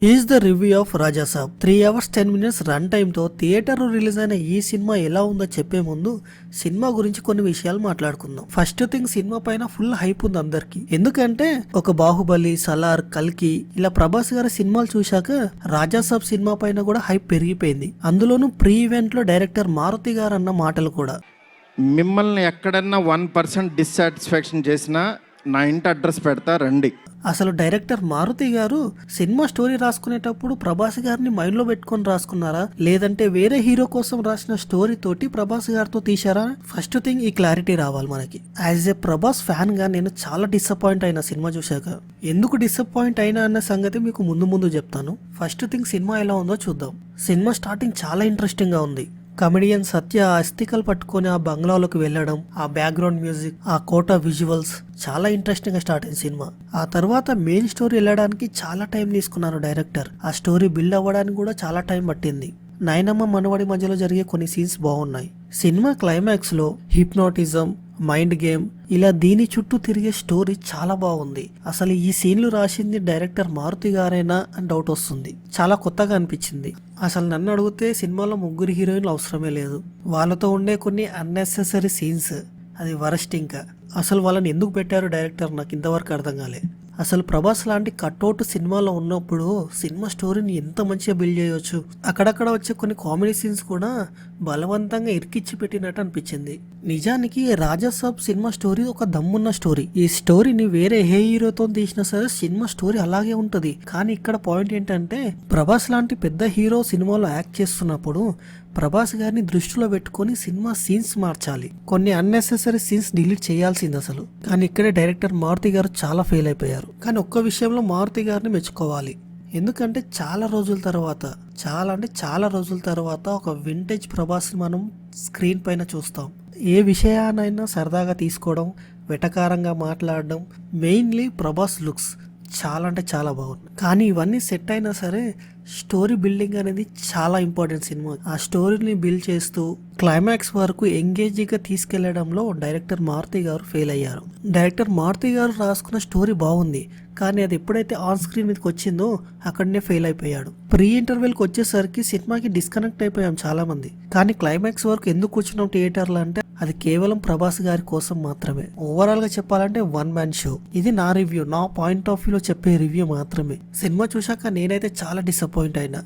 Is the review of Rajasaab. 3 hours 10 minutes run టైంతో theatre release అయిన ఈ సినిమా ఎలా ఉందో చెప్పే ముందు సినిమా గురించి కొన్ని విషయాలు మాట్లాడుకుందాం. ఫస్ట్ థింగ్, సినిమా పైన ఫుల్ హైప్ ఉంది అందరికి. ఎందుకంటే ఒక బాహుబలి, సలార్, కల్కి ఇలా ప్రభాస్ గారి సినిమాలు చూశాక రాజాసాబ్ సినిమా పైన కూడా హైప్ పెరిగిపోయింది. అందులోనూ ప్రీ ఈవెంట్ లో డైరెక్టర్ మారుతి గారు అన్న మాటలు కూడా, మిమ్మల్ని ఎక్కడన్నా 1% డిస్సాటిస్ఫాక్షన్ చేసినా నా ఇంటి అడ్రస్ పెడతా రండి. అసలు డైరెక్టర్ మారుతి గారు సినిమా స్టోరీ రాసుకునేటప్పుడు ప్రభాస్ గారిని మైండ్ లో పెట్టుకొని రాసుకున్నారా, లేదంటే వేరే హీరో కోసం రాసిన స్టోరీ తోటి ప్రభాస్ గారితో తీశారా? ఫస్ట్ థింగ్ ఈ క్లారిటీ రావాలి మనకి. యాజ్ ఏ ప్రభాస్ ఫ్యాన్ గా నేను చాలా డిసప్పాయింట్ అయిన సినిమా చూశాక. ఎందుకు డిసప్పాయింట్ అయినా అన్న సంగతి మీకు ముందు చెప్తాను. ఫస్ట్ థింగ్, సినిమా ఎలా ఉందో చూద్దాం. సినిమా స్టార్టింగ్ చాలా ఇంట్రెస్టింగ్ గా ఉంది. కమెడియన్ సత్య అస్థికలు పట్టుకొని ఆ బంగ్లాలోకి వెళ్ళడం, ఆ బ్యాక్గ్రౌండ్ మ్యూజిక్, ఆ కోట విజువల్స్ చాలా ఇంట్రెస్టింగ్ గా స్టార్ట్ అయింది సినిమా. ఆ తర్వాత మెయిన్ స్టోరీ వెళ్ళడానికి చాలా టైం తీసుకున్నారు డైరెక్టర్. ఆ స్టోరీ బిల్డ్ అవ్వడానికి కూడా చాలా టైం పట్టింది. నాయనమ్మ మనవడి మధ్యలో జరిగే కొన్ని సీన్స్ బాగున్నాయి. సినిమా క్లైమాక్స్ లో హిప్నోటిజం, మైండ్ గేమ్ ఇలా దీని చుట్టూ తిరిగే స్టోరీ చాలా బాగుంది. అసలు ఈ సీన్లు రాసింది డైరెక్టర్ మారుతి గారేనా అని డౌట్ వస్తుంది. చాలా కొత్తగా అనిపించింది. అసలు నన్ను అడిగితే సినిమాలో ముగ్గురు హీరోయిన్లు అవసరమే లేదు. వాళ్ళతో ఉండే కొన్ని అన్నెసెసరీ సీన్స్ అది వరస్ట్. ఇంకా అసలు వాళ్ళని ఎందుకు పెట్టారు డైరెక్టర్ నాకు ఇంతవరకు అర్థం కాలే. అసలు ప్రభాస్ లాంటి కట్అవుట్ సినిమాలో ఉన్నప్పుడు సినిమా స్టోరీని ఎంత మంచిగా బిల్డ్ చేయొచ్చు. అక్కడక్కడ వచ్చే కొన్ని కామెడీ సీన్స్ కూడా బలవంతంగా ఇరికిచ్చి పెట్టినట్టు అనిపించింది. నిజానికి రాజాసాబ్ సినిమా స్టోరీ ఒక దమ్మున్న స్టోరీ. ఈ స్టోరీని వేరే ఏ హీరోతో తీసినా సరే సినిమా స్టోరీ అలాగే ఉంటది. కానీ ఇక్కడ పాయింట్ ఏంటంటే, ప్రభాస్ లాంటి పెద్ద హీరో సినిమాలో యాక్ట్ చేస్తున్నప్పుడు ప్రభాస్ గారిని దృష్టిలో పెట్టుకొని సినిమా సీన్స్ మార్చాలి. కొన్ని అన్నెసెసరీ సీన్స్ డిలీట్ చేయాల్సింది అసలు. కానీ ఇక్కడే డైరెక్టర్ మారుతి గారు చాలా ఫెయిల్ అయిపోయారు. కానీ ఒక్క విషయంలో మారుతి గారిని మెచ్చుకోవాలి. ఎందుకంటే చాలా రోజుల తర్వాత ఒక వింటేజ్ ప్రభాస్ మనం స్క్రీన్ పైన చూస్తాం. ఏ విషయానైనా సరదాగా తీసుకోవడం, వెటకారంగా మాట్లాడడం, మెయిన్లీ ప్రభాస్ లుక్స్ చాలా బాగుంది. కానీ ఇవన్నీ సెట్ అయినా సరే స్టోరీ బిల్డింగ్ అనేది చాలా ఇంపార్టెంట్ సినిమా. ఆ స్టోరీని బిల్డ్ చేస్తూ క్లైమాక్స్ వరకు ఎంగేజింగ్గా తీసుకెళ్లడంలో డైరెక్టర్ మారుతి గారు ఫెయిల్ అయ్యారు. డైరెక్టర్ మారుతి గారు రాసుకున్న స్టోరీ బాగుంది, కానీ అది ఎప్పుడైతే ఆన్ స్క్రీన్ మీదకి వచ్చిందో అక్కడనే ఫెయిల్ అయిపోయాడు. ప్రీ ఇంటర్వెల్కి వచ్చేసరికి సినిమాకి డిస్కనెక్ట్ అయిపోయాం చాలా మంది. కానీ క్లైమాక్స్ వరకు ఎందుకు కూర్చున్నాం థియేటర్లో అంటే అది కేవలం ప్రభాస్ గారి కోసం మాత్రమే. ఓవరాల్ గా చెప్పాలంటే వన్ మ్యాన్ షో. ఇది నా రివ్యూ, నా పాయింట్ ఆఫ్ వ్యూలో చెప్పే రివ్యూ మాత్రమే. సినిమా చూశాక నేనైతే చాలా డిసప్పాయింట్ అయినా.